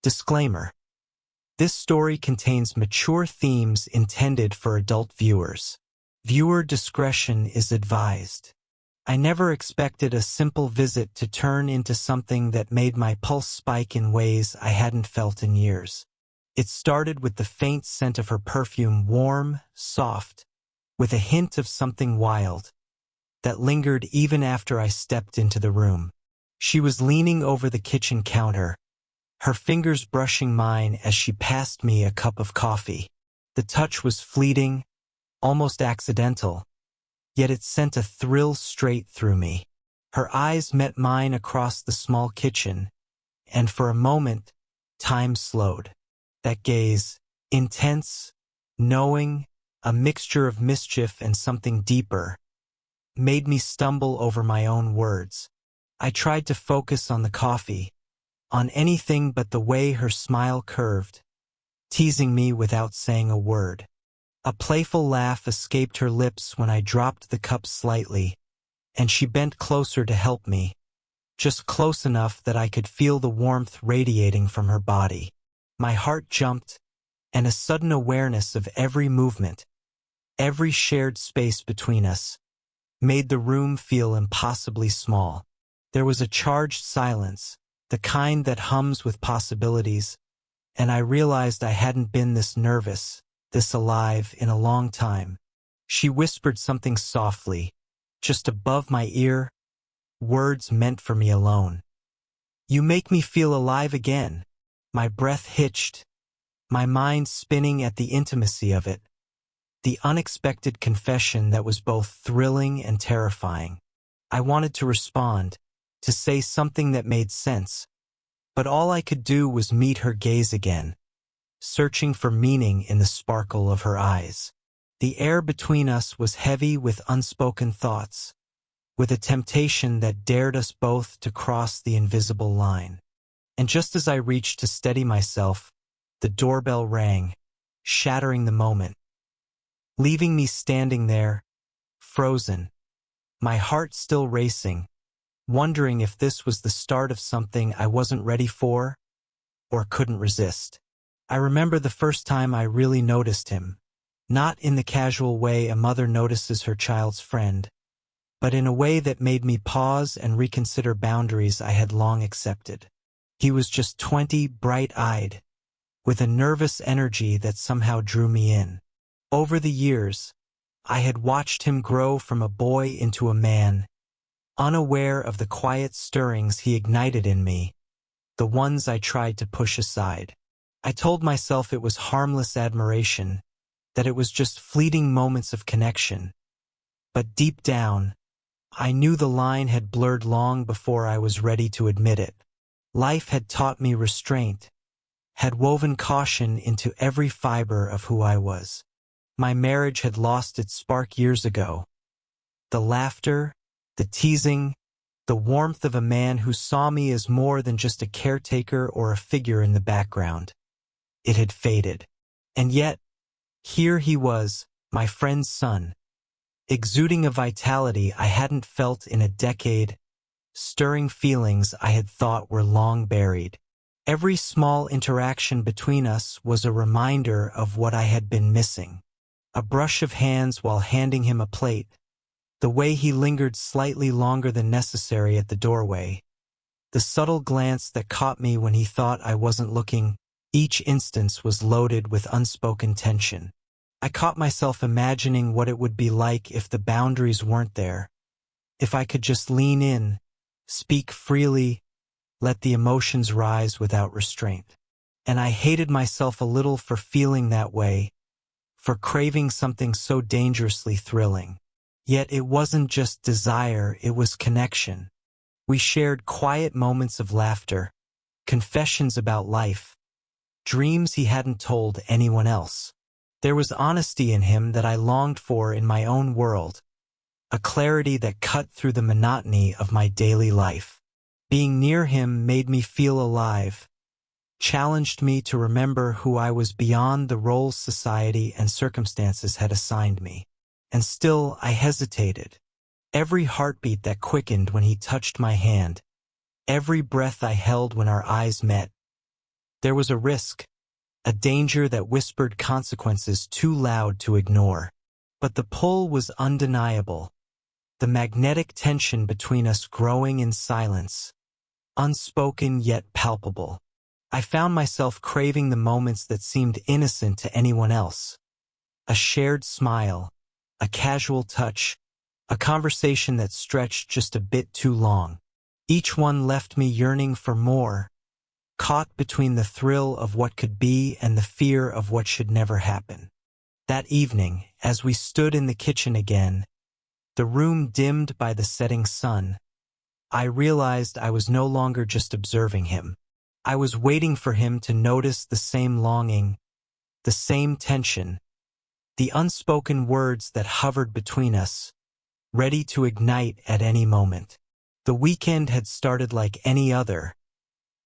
Disclaimer: this story contains mature themes intended for adult viewers. Viewer discretion is advised. I never expected a simple visit to turn into something that made my pulse spike in ways I hadn't felt in years. It started with the faint scent of her perfume, warm, soft, with a hint of something wild, that lingered even after I stepped into the room. She was leaning over the kitchen counter, her fingers brushing mine as she passed me a cup of coffee. The touch was fleeting, almost accidental, yet it sent a thrill straight through me. Her eyes met mine across the small kitchen, and for a moment, time slowed. That gaze, intense, knowing, a mixture of mischief and something deeper, made me stumble over my own words. I tried to focus on the coffee, on anything but the way her smile curved, teasing me without saying a word. A playful laugh escaped her lips when I dropped the cup slightly, and she bent closer to help me, just close enough that I could feel the warmth radiating from her body. My heart jumped, and a sudden awareness of every movement, every shared space between us, made the room feel impossibly small. There was a charged silence, the kind that hums with possibilities, and I realized I hadn't been this nervous, this alive, in a long time. She whispered something softly, just above my ear, words meant for me alone. "You make me feel alive again." My breath hitched, my mind spinning at the intimacy of it, the unexpected confession that was both thrilling and terrifying. I wanted to respond, to say something that made sense, but all I could do was meet her gaze again, searching for meaning in the sparkle of her eyes. The air between us was heavy with unspoken thoughts, with a temptation that dared us both to cross the invisible line. And just as I reached to steady myself, the doorbell rang, shattering the moment, leaving me standing there, frozen, my heart still racing, wondering if this was the start of something I wasn't ready for or couldn't resist. I remember the first time I really noticed him, not in the casual way a mother notices her child's friend, but in a way that made me pause and reconsider boundaries I had long accepted. He was just 20, bright-eyed, with a nervous energy that somehow drew me in. Over the years, I had watched him grow from a boy into a man, unaware of the quiet stirrings he ignited in me, the ones I tried to push aside. I told myself it was harmless admiration, that it was just fleeting moments of connection. But deep down, I knew the line had blurred long before I was ready to admit it. Life had taught me restraint, had woven caution into every fiber of who I was. My marriage had lost its spark years ago. The laughter, the teasing, the warmth of a man who saw me as more than just a caretaker or a figure in the background. It had faded. And yet, here he was, my friend's son, exuding a vitality I hadn't felt in a decade, stirring feelings I had thought were long buried. Every small interaction between us was a reminder of what I had been missing. A brush of hands while handing him a plate, the way he lingered slightly longer than necessary at the doorway, the subtle glance that caught me when he thought I wasn't looking. Each instance was loaded with unspoken tension. I caught myself imagining what it would be like if the boundaries weren't there, if I could just lean in, speak freely, let the emotions rise without restraint. And I hated myself a little for feeling that way, for craving something so dangerously thrilling. Yet it wasn't just desire, it was connection. We shared quiet moments of laughter, confessions about life, dreams he hadn't told anyone else. There was honesty in him that I longed for in my own world, a clarity that cut through the monotony of my daily life. Being near him made me feel alive, challenged me to remember who I was beyond the roles society and circumstances had assigned me. And still I hesitated. Every heartbeat that quickened when he touched my hand, every breath I held when our eyes met, There was a risk, a danger that whispered consequences too loud to ignore. But the pull was undeniable, the magnetic tension between us growing in silence, unspoken yet palpable. I found myself craving the moments that seemed innocent to anyone else. A shared smile, a casual touch, a conversation that stretched just a bit too long. Each one left me yearning for more, caught between the thrill of what could be and the fear of what should never happen. That evening, as we stood in the kitchen again, the room dimmed by the setting sun, I realized I was no longer just observing him. I was waiting for him to notice the same longing, the same tension, the unspoken words that hovered between us, ready to ignite at any moment. The weekend had started like any other,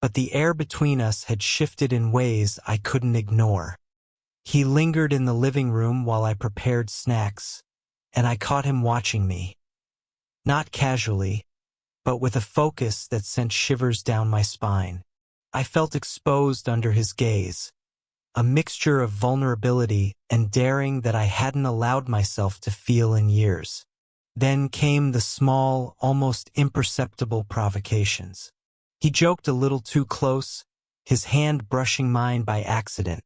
but the air between us had shifted in ways I couldn't ignore. He lingered in the living room while I prepared snacks, and I caught him watching me. Not casually, but with a focus that sent shivers down my spine. I felt exposed under his gaze, a mixture of vulnerability and daring that I hadn't allowed myself to feel in years. Then came the small, almost imperceptible provocations. He joked a little too close, his hand brushing mine by accident.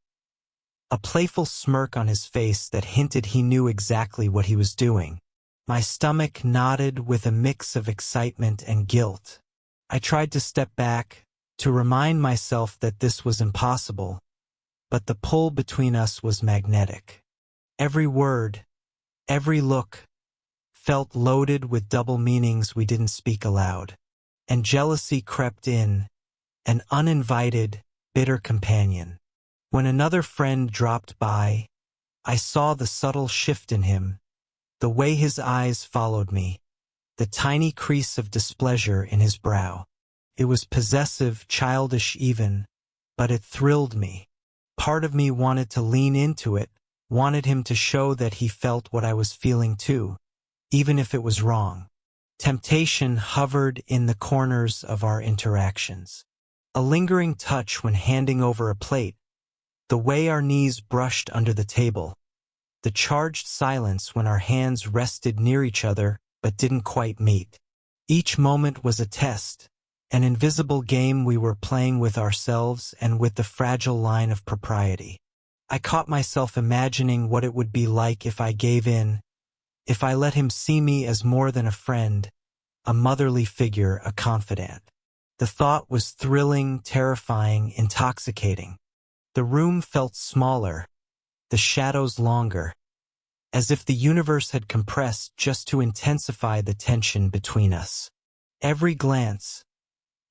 A playful smirk on his face that hinted he knew exactly what he was doing. My stomach knotted with a mix of excitement and guilt. I tried to step back, to remind myself that this was impossible, but the pull between us was magnetic. Every word, every look, felt loaded with double meanings we didn't speak aloud. And jealousy crept in, an uninvited, bitter companion. When another friend dropped by, I saw the subtle shift in him, the way his eyes followed me, the tiny crease of displeasure in his brow. It was possessive, childish even, but it thrilled me. Part of me wanted to lean into it, wanted him to show that he felt what I was feeling too, even if it was wrong. Temptation hovered in the corners of our interactions. A lingering touch when handing over a plate, the way our knees brushed under the table, the charged silence when our hands rested near each other but didn't quite meet. Each moment was a test, an invisible game we were playing with ourselves and with the fragile line of propriety. I caught myself imagining what it would be like if I gave in, if I let him see me as more than a friend, a motherly figure, a confidant. The thought was thrilling, terrifying, intoxicating. The room felt smaller, the shadows longer, as if the universe had compressed just to intensify the tension between us. Every glance,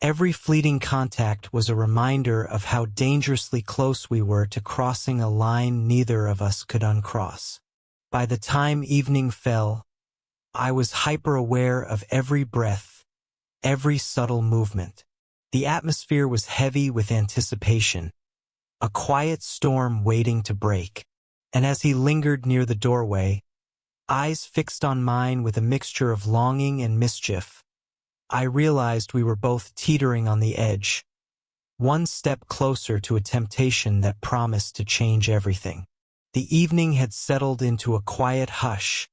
every fleeting contact was a reminder of how dangerously close we were to crossing a line neither of us could uncross. By the time evening fell, I was hyper-aware of every breath, every subtle movement. The atmosphere was heavy with anticipation, a quiet storm waiting to break. And as he lingered near the doorway, eyes fixed on mine with a mixture of longing and mischief, I realized we were both teetering on the edge, one step closer to a temptation that promised to change everything. The evening had settled into a quiet hush,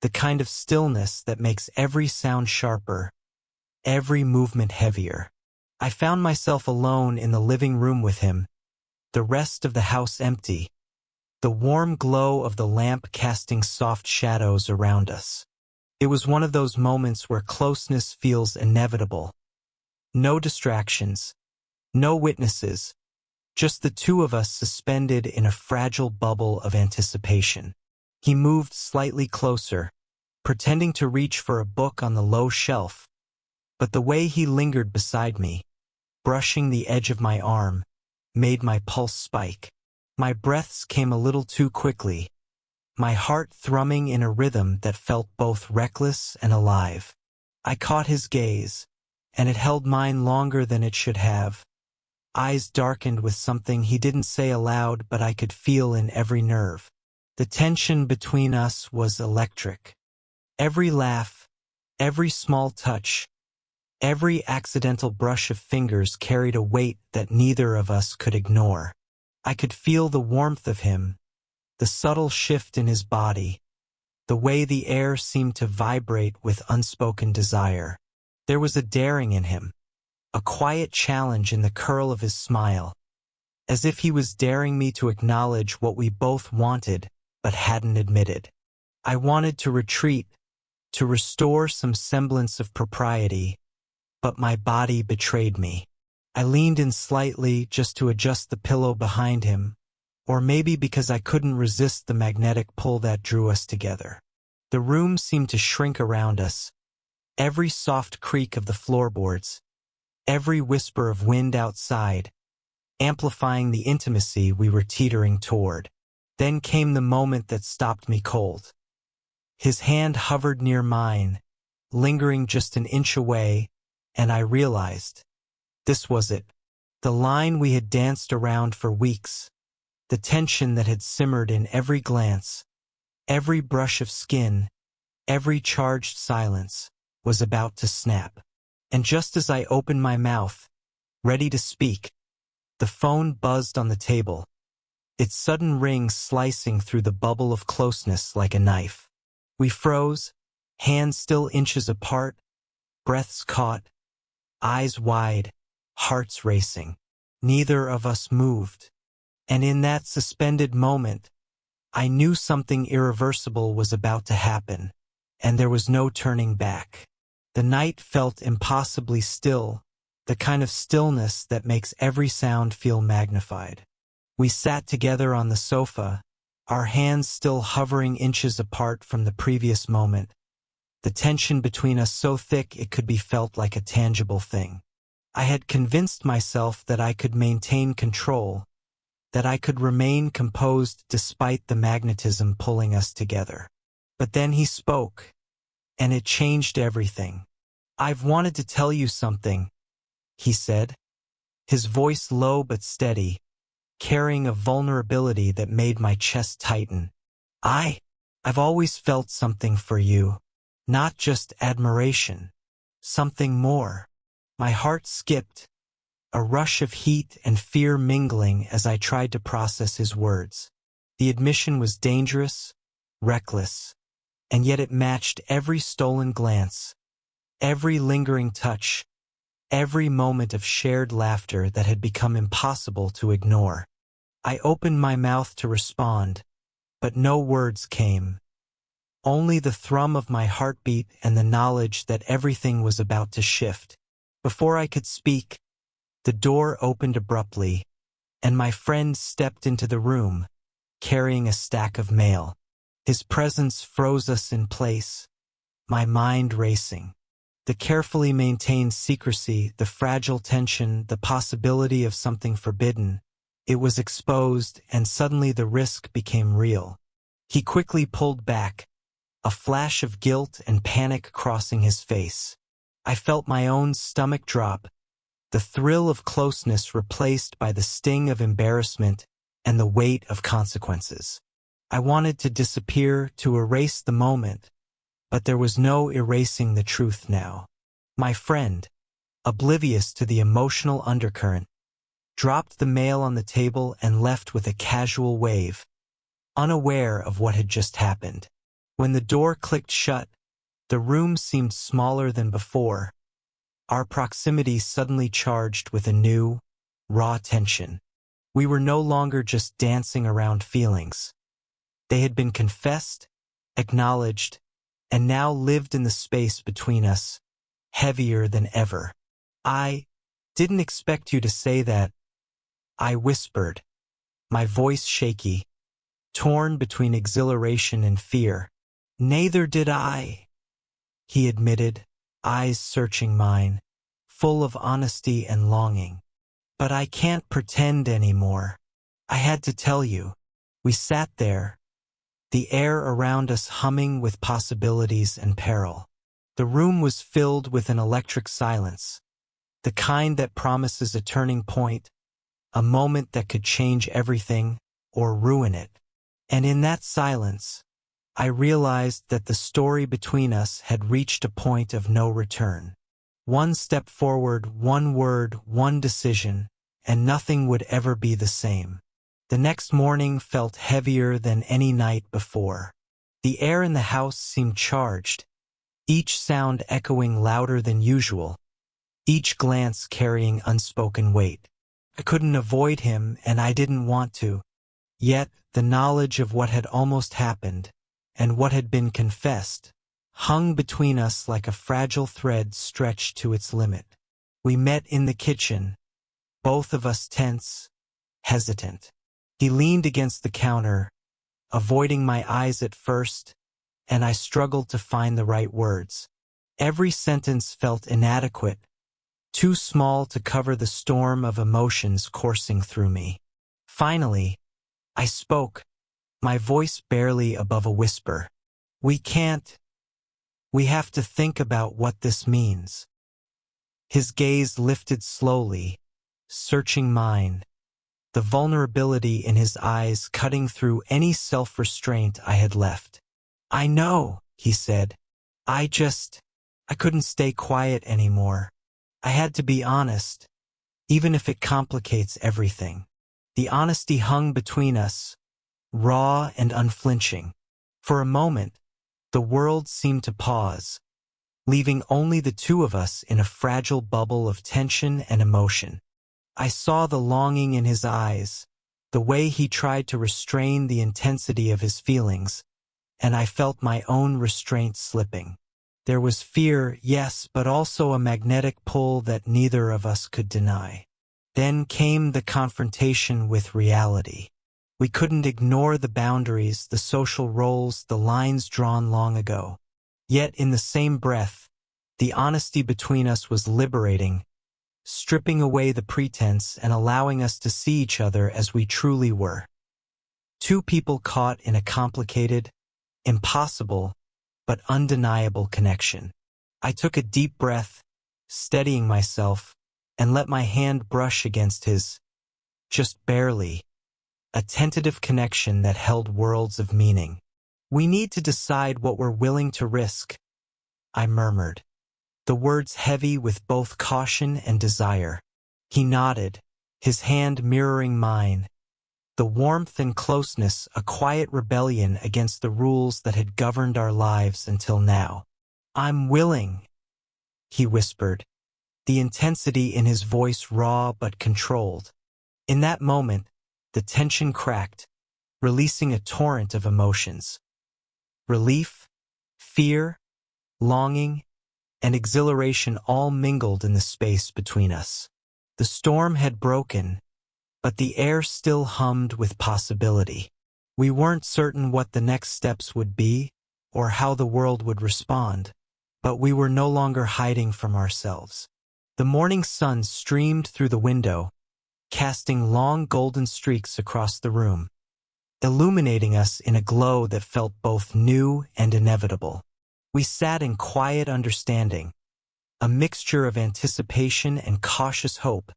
the kind of stillness that makes every sound sharper, every movement heavier. I found myself alone in the living room with him, the rest of the house empty, the warm glow of the lamp casting soft shadows around us. It was one of those moments where closeness feels inevitable. No distractions, no witnesses, just the two of us suspended in a fragile bubble of anticipation. He moved slightly closer, pretending to reach for a book on the low shelf, but the way he lingered beside me, brushing the edge of my arm, made my pulse spike. My breaths came a little too quickly, my heart thrumming in a rhythm that felt both reckless and alive. I caught his gaze, and it held mine longer than it should have. Eyes darkened with something he didn't say aloud, but I could feel in every nerve. The tension between us was electric. Every laugh, every small touch, Every accidental brush of fingers carried a weight that neither of us could ignore. I could feel the warmth of him, the subtle shift in his body, the way the air seemed to vibrate with unspoken desire. There was a daring in him, a quiet challenge in the curl of his smile, as if he was daring me to acknowledge what we both wanted but hadn't admitted. I wanted to retreat, to restore some semblance of propriety, but my body betrayed me. I leaned in slightly just to adjust the pillow behind him, or maybe because I couldn't resist the magnetic pull that drew us together. The room seemed to shrink around us, every soft creak of the floorboards, every whisper of wind outside, amplifying the intimacy we were teetering toward. Then came the moment that stopped me cold. His hand hovered near mine, lingering just an inch away, and I realized, this was it. The line we had danced around for weeks, the tension that had simmered in every glance, every brush of skin, every charged silence, was about to snap. And just as I opened my mouth, ready to speak, the phone buzzed on the table, its sudden ring slicing through the bubble of closeness like a knife. We froze, hands still inches apart, breaths caught, eyes wide, hearts racing. Neither of us moved. And in that suspended moment, I knew something irreversible was about to happen, and there was no turning back. The night felt impossibly still, the kind of stillness that makes every sound feel magnified. We sat together on the sofa, our hands still hovering inches apart from the previous moment, the tension between us so thick it could be felt like a tangible thing. I had convinced myself that I could maintain control, that I could remain composed despite the magnetism pulling us together. But then he spoke, and it changed everything. "I've wanted to tell you something," he said, his voice low but steady, carrying a vulnerability that made my chest tighten. I've always felt something for you, not just admiration, something more." My heart skipped, a rush of heat and fear mingling as I tried to process his words. The admission was dangerous, reckless, and yet it matched every stolen glance, every lingering touch, every moment of shared laughter that had become impossible to ignore. I opened my mouth to respond, but no words came. Only the thrum of my heartbeat and the knowledge that everything was about to shift. Before I could speak, the door opened abruptly, and my friend stepped into the room, carrying a stack of mail. His presence froze us in place, my mind racing. The carefully maintained secrecy, the fragile tension, the possibility of something forbidden. It was exposed, and suddenly the risk became real. He quickly pulled back, a flash of guilt and panic crossing his face. I felt my own stomach drop, the thrill of closeness replaced by the sting of embarrassment and the weight of consequences. I wanted to disappear, to erase the moment, but there was no erasing the truth now. My friend, oblivious to the emotional undercurrent, dropped the mail on the table and left with a casual wave, unaware of what had just happened. When the door clicked shut, the room seemed smaller than before, our proximity suddenly charged with a new, raw tension. We were no longer just dancing around feelings. They had been confessed, acknowledged, and now lived in the space between us, heavier than ever. "I didn't expect you to say that," I whispered, my voice shaky, torn between exhilaration and fear. "Neither did I," he admitted, eyes searching mine, full of honesty and longing. "But I can't pretend anymore. I had to tell you." We sat there, the air around us humming with possibilities and peril. The room was filled with an electric silence, the kind that promises a turning point, a moment that could change everything or ruin it. And in that silence, I realized that the story between us had reached a point of no return. One step forward, one word, one decision, and nothing would ever be the same. The next morning felt heavier than any night before. The air in the house seemed charged, each sound echoing louder than usual, each glance carrying unspoken weight. I couldn't avoid him, and I didn't want to. Yet, the knowledge of what had almost happened, and what had been confessed, hung between us like a fragile thread stretched to its limit. We met in the kitchen, both of us tense, hesitant. He leaned against the counter, avoiding my eyes at first, and I struggled to find the right words. Every sentence felt inadequate, too small to cover the storm of emotions coursing through me. Finally, I spoke, my voice barely above a whisper. We have to think about what this means. His gaze lifted slowly, searching mine, the vulnerability in his eyes cutting through any self-restraint I had left. I know, he said. I couldn't stay quiet anymore. I had to be honest, even if it complicates everything. The honesty hung between us, raw and unflinching. For a moment, the world seemed to pause, leaving only the two of us in a fragile bubble of tension and emotion. I saw the longing in his eyes, the way he tried to restrain the intensity of his feelings, and I felt my own restraint slipping. There was fear, yes, but also a magnetic pull that neither of us could deny. Then came the confrontation with reality. We couldn't ignore the boundaries, the social roles, the lines drawn long ago. Yet in the same breath, the honesty between us was liberating, stripping away the pretense and allowing us to see each other as we truly were. Two people caught in a complicated, impossible, but undeniable connection. I took a deep breath, steadying myself, and let my hand brush against his, just barely, a tentative connection that held worlds of meaning. We need to decide what we're willing to risk, I murmured, the words heavy with both caution and desire. He nodded, his hand mirroring mine, the warmth and closeness a quiet rebellion against the rules that had governed our lives until now. I'm willing, he whispered, the intensity in his voice raw but controlled. In that moment, the tension cracked, releasing a torrent of emotions. Relief, fear, longing, and exhilaration all mingled in the space between us. The storm had broken, but the air still hummed with possibility. We weren't certain what the next steps would be, or how the world would respond, but we were no longer hiding from ourselves. The morning sun streamed through the window, casting long golden streaks across the room, illuminating us in a glow that felt both new and inevitable. We sat in quiet understanding, a mixture of anticipation and cautious hope,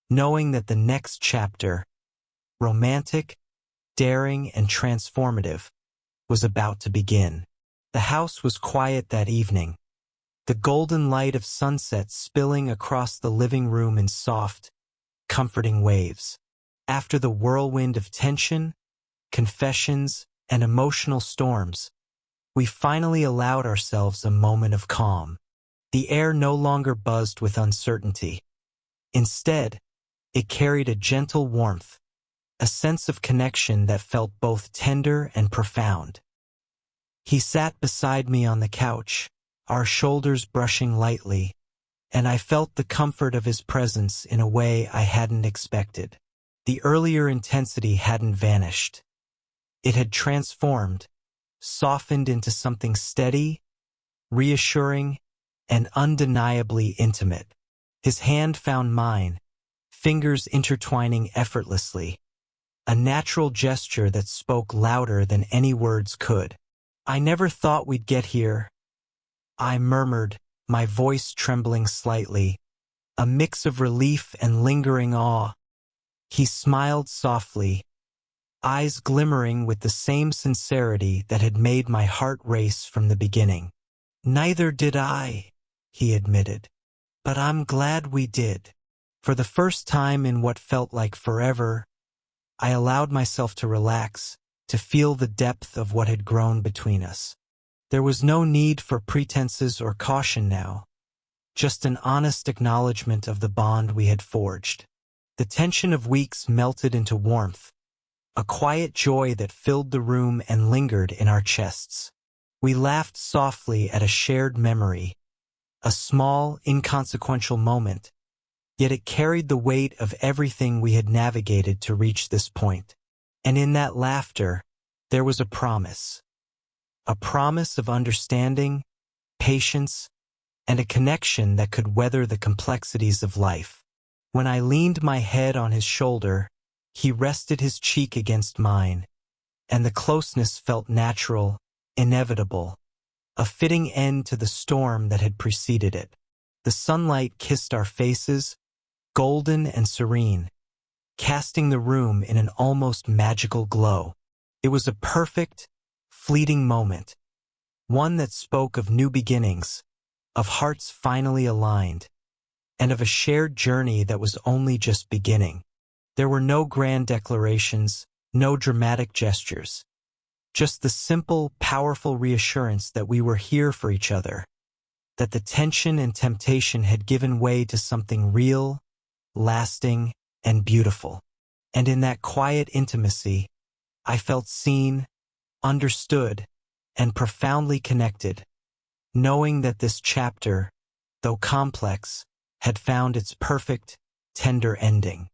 knowing that the next chapter, romantic, daring, and transformative, was about to begin. The house was quiet that evening, the golden light of sunset spilling across the living room in soft, comforting waves. After the whirlwind of tension, confessions, and emotional storms, we finally allowed ourselves a moment of calm. The air no longer buzzed with uncertainty. Instead, it carried a gentle warmth, a sense of connection that felt both tender and profound. He sat beside me on the couch, our shoulders brushing lightly, and I felt the comfort of his presence in a way I hadn't expected. The earlier intensity hadn't vanished. It had transformed, softened into something steady, reassuring, and undeniably intimate. His hand found mine, fingers intertwining effortlessly, a natural gesture that spoke louder than any words could. I never thought we'd get here, I murmured, my voice trembling slightly, a mix of relief and lingering awe. He smiled softly, eyes glimmering with the same sincerity that had made my heart race from the beginning. Neither did I, he admitted. But I'm glad we did. For the first time in what felt like forever, I allowed myself to relax, to feel the depth of what had grown between us. There was no need for pretenses or caution now, just an honest acknowledgement of the bond we had forged. The tension of weeks melted into warmth, a quiet joy that filled the room and lingered in our chests. We laughed softly at a shared memory, a small, inconsequential moment, yet it carried the weight of everything we had navigated to reach this point. And in that laughter, there was a promise of understanding, patience, and a connection that could weather the complexities of life. When I leaned my head on his shoulder, he rested his cheek against mine, and the closeness felt natural, inevitable, a fitting end to the storm that had preceded it. The sunlight kissed our faces, golden and serene, casting the room in an almost magical glow. It was a perfect, fleeting moment, one that spoke of new beginnings, of hearts finally aligned, and of a shared journey that was only just beginning. There were no grand declarations, no dramatic gestures, just the simple, powerful reassurance that we were here for each other, that the tension and temptation had given way to something real, lasting, and beautiful. And in that quiet intimacy, I felt seen, understood, and profoundly connected, knowing that this chapter, though complex, had found its perfect, tender ending.